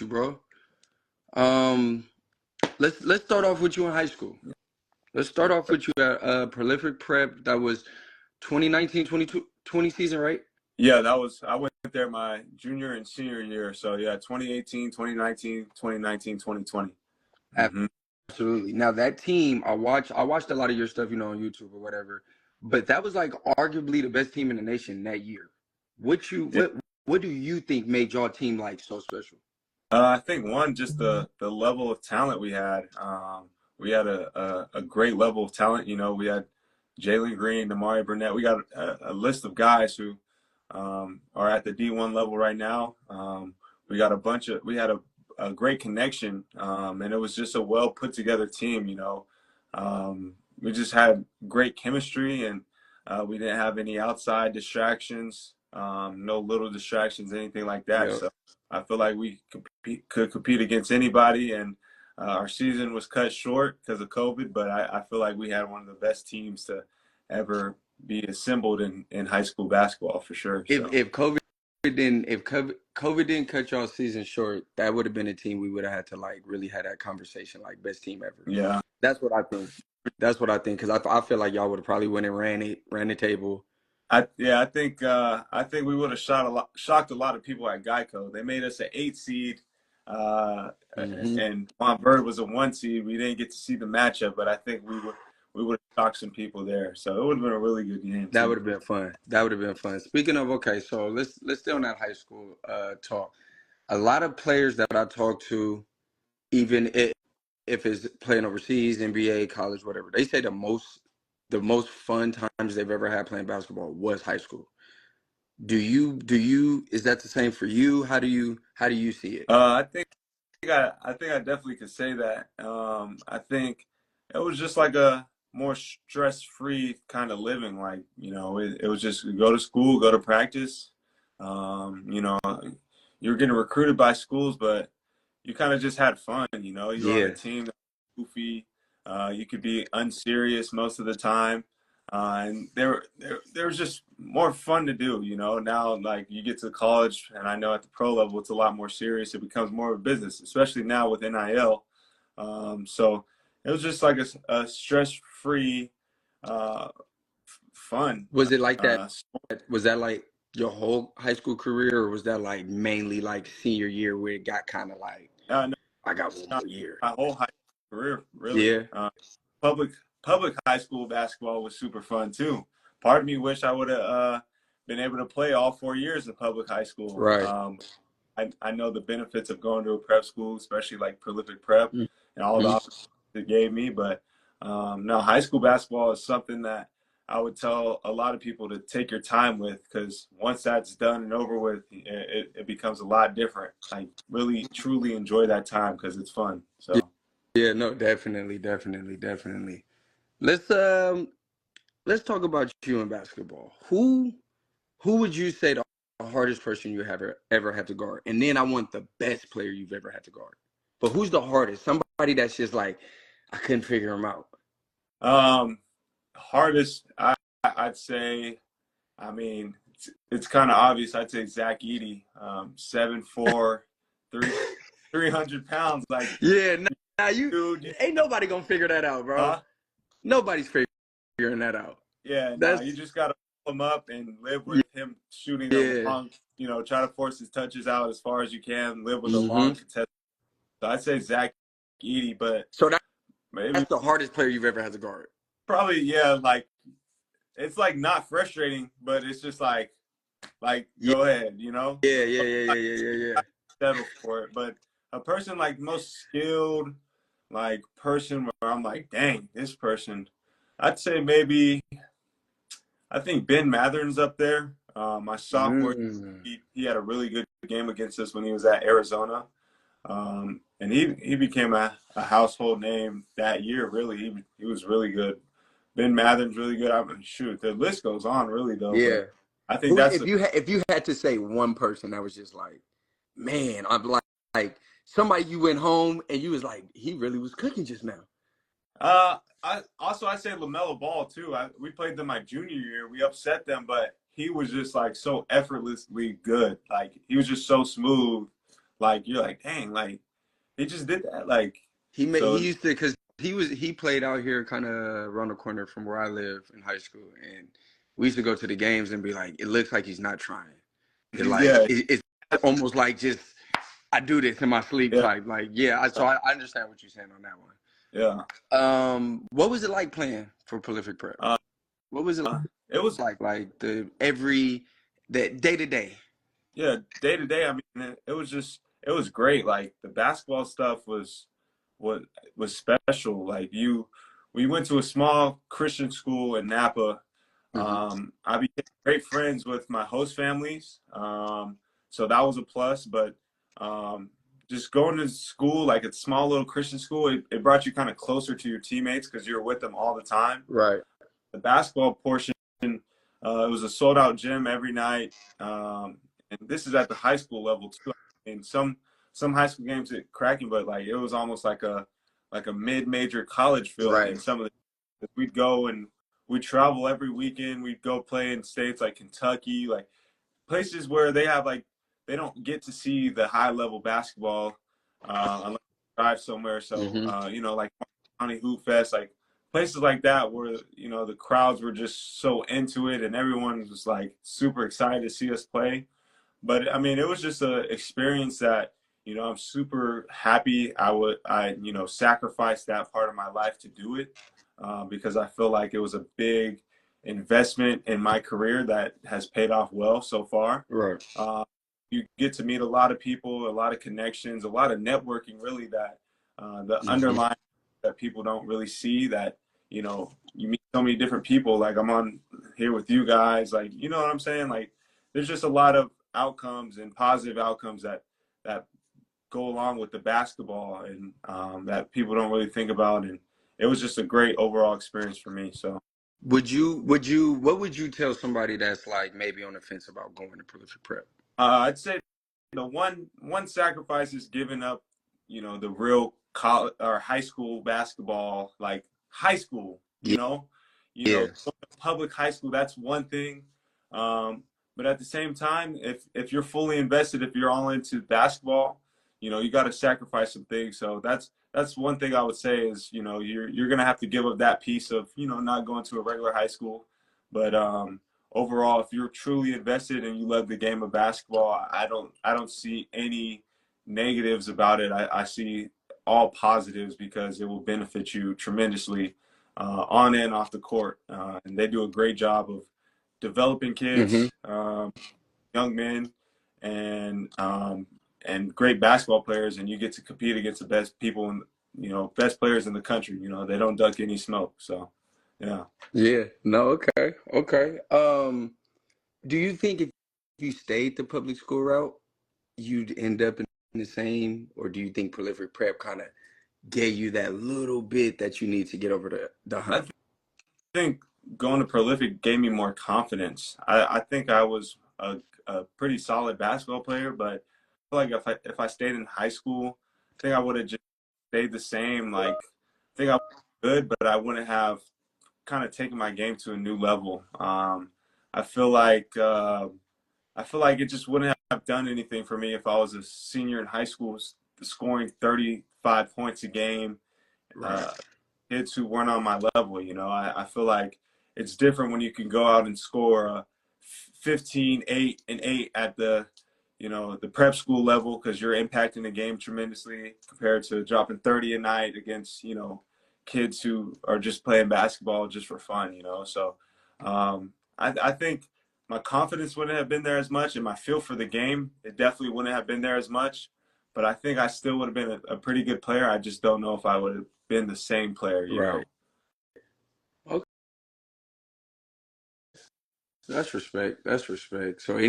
you, bro. Um, let's start off with you in high school. Let's start off with you at Prolific Prep. That was 2019, 2020 season, right? Yeah, I went there my junior and senior year. So yeah, 2018, 2019, 2019, 2020. Mm-hmm. Absolutely. Now that team, I watched a lot of your stuff, on YouTube or whatever. But that was like arguably the best team in the nation that year. What do you think made your team like so special? I think one, just the level of talent we had. We had a great level of talent. We had Jalen Green, Amari Burnett. We got a list of guys who are at the D1 level right now. We had a great connection, and it was just a well put together team. We just had great chemistry, and we didn't have any outside distractions, no little distractions, anything like that. Yeah. So I feel like we could compete against anybody, and our season was cut short because of COVID. But I feel like we had one of the best teams to ever be assembled in high school basketball for sure. So. If COVID didn't cut y'all season short, that would have been a team we would have had to like really have that conversation like best team ever. Yeah, That's what I think. That's what I think because I feel like y'all would have probably went and ran the table. I think we would have shocked a lot of people at Geico. They made us an 8 seed, Hmm. and Montverde was a 1 seed. We didn't get to see the matchup, but I think we would have shocked some people there. So it would have been a really good game That too. would have been fun. That would have been fun. Speaking of, okay, so let's stay on that high school talk. A lot of players that I talk to, even if it's playing overseas, NBA, college, whatever, they say the most fun times they've ever had playing basketball was high school. Is that the same for you? How do you see it? I think I definitely could say that. I think it was just like a more stress-free kind of living. Like, it was just go to school, go to practice. You know, you were getting recruited by schools, but you kind of just had fun. You were on a Yeah. team that was goofy. You could be unserious most of the time. And there was just more fun to do. Now, like, you get to college, and I know at the pro level it's a lot more serious. It becomes more of a business, especially now with NIL. So it was just like a stress-free, uh, fun. Was it like that? Sport. Was that like your whole high school career, or was that like mainly like senior year where it got kind of like No, I got one more year? my whole high school career, really. Yeah. Public public high school basketball was super fun too. Part of me wish I would have been able to play all 4 years of public high school. Right. I know the benefits of going to a prep school, especially like Prolific Prep, and all the Mhm. opportunities it gave me. But no, high school basketball is something that I would tell a lot of people to take your time with, because once that's done and over with, it becomes a lot different. Like, really, truly enjoy that time because it's fun. Yeah, So. yeah, no, definitely, definitely, definitely. Let's talk about you in basketball. Who would you say the hardest person you have ever had to guard? And then I want the best player you've ever had to guard. But who's the hardest? Somebody that's just like I couldn't figure him out. Um, Hardest, I'd say, I mean, it's kind of obvious. I'd say Zach Edey, 7'4", 300 pounds. Like, Yeah, now dude, ain't nobody gonna figure that out, bro. huh? Nobody's figuring that out. Yeah, no, you That's just got to pull him up and live yeah, with him shooting a yeah. long, try to force his touches out as far as you can, live with a long Hmm. contest. So I'd say Zach Edey, but So maybe that's the hardest player you've ever had to guard. probably, yeah, like, it's like not frustrating, but it's just like Yeah, go ahead, yeah, yeah, yeah, yeah, yeah, yeah, yeah. settle for it. But a person like most skilled, like person where I'm like, dang, this person, I'd say maybe I think Ben Mathern's up there. My sophomore, Mm. he had a really good game against us when he was at Arizona. And he became a household name that year. Really, he was really good. Ben Mathern's really good. I mean, shoot, the list goes on, really, though. Yeah. But I think Who that's if you had to say one person that was just like, man, I'm like somebody you went home and you was like, he really was cooking just now. I say LaMelo Ball too. We played them my junior year. We upset them, but he was just like so effortlessly good. Like, he was just so smooth. Like you're like, dang, like he just did that. Like He so, used to, because he played out here kind of around the corner from where I live in high school, and we used to go to the games and be like, it looks like he's not trying. yeah, It's almost like just I do this in my sleep yeah, type. Like, yeah, I understand what you're saying on that one. yeah. What was it like playing for Prolific Prep? Uh, What was it it was like the day to day? yeah, day to day. I mean, it was just it was great. Like the basketball stuff what was special. Like we went to a small Christian school in Napa. Hmm. I became great friends with my host families. So that was a plus. But um, just going to school, like a small little Christian school, it brought you kind of closer to your teammates because you're with them all the time. Right. The basketball portion, it was a sold out gym every night. And this is at the high school level too. And some high school games at cracking, but like it was almost like a mid-major college feel in Right. some of the we'd go and we'd travel every weekend. We'd go play in states like Kentucky, like places where they have like they don't get to see the high level basketball unless you drive somewhere. So Hmm. like County Hoop Fest, like places like that where the crowds were just so into it and everyone was like super excited to see us play. But I mean, it was just an experience that I'm super happy. I sacrificed that part of my life to do it because I feel like it was a big investment in my career that has paid off well so far. Right. Uh, you get to meet a lot of people, a lot of connections, a lot of networking, really, that the Hmm. underlying that people don't really see that, you meet so many different people. Like I'm on here with you guys, like, you know what I'm saying? Like there's just a lot of outcomes and positive outcomes that go along with the basketball and that people don't really think about. And it was just a great overall experience for me. So What would you tell somebody that's like maybe on the fence about going to Prolific Prep? I'd say the one sacrifice is giving up, the real college or high school basketball, like high school, Yeah. Yeah. public high school. That's one thing. But at the same time, if you're fully invested, if you're all into basketball, you got to sacrifice some things. So that's one thing I would say is, you're gonna have to give up that piece of, not going to a regular high school, but overall, if you're truly invested and you love the game of basketball, I don't see any negatives about it. I see all positives because it will benefit you tremendously on and off the court. And they do a great job of developing Hmm. kids, young men, and great basketball players. And you get to compete against the best people and best players in the country. They don't duck any smoke. So, yeah. Yeah. No. Okay. Okay. Do you think if you stayed the public school route, you'd end up in the same, or do you think Prolific Prep kind of gave you that little bit that you need to get over the I hump? think going to Prolific gave me more confidence. I think I was a pretty solid basketball player, but I feel like if I stayed in high school, I think I would have just stayed the same. Like I think I was good, but I wouldn't have kind of taken my game to a new level. I feel like I feel like it just wouldn't have done anything for me if I was a senior in high school, scoring 35 points a game. Right. Uh, Kids who weren't on my level. I feel like it's different when you can go out and score 15, 8, and 8 at the prep school level because you're impacting the game tremendously compared to dropping 30 a night against, kids who are just playing basketball just for fun. So I think my confidence wouldn't have been there as much and my feel for the game, it definitely wouldn't have been there as much. But I think I still would have been a pretty good player. I just don't know if I would have been the same player. Right. Okay. That's respect. That's respect. So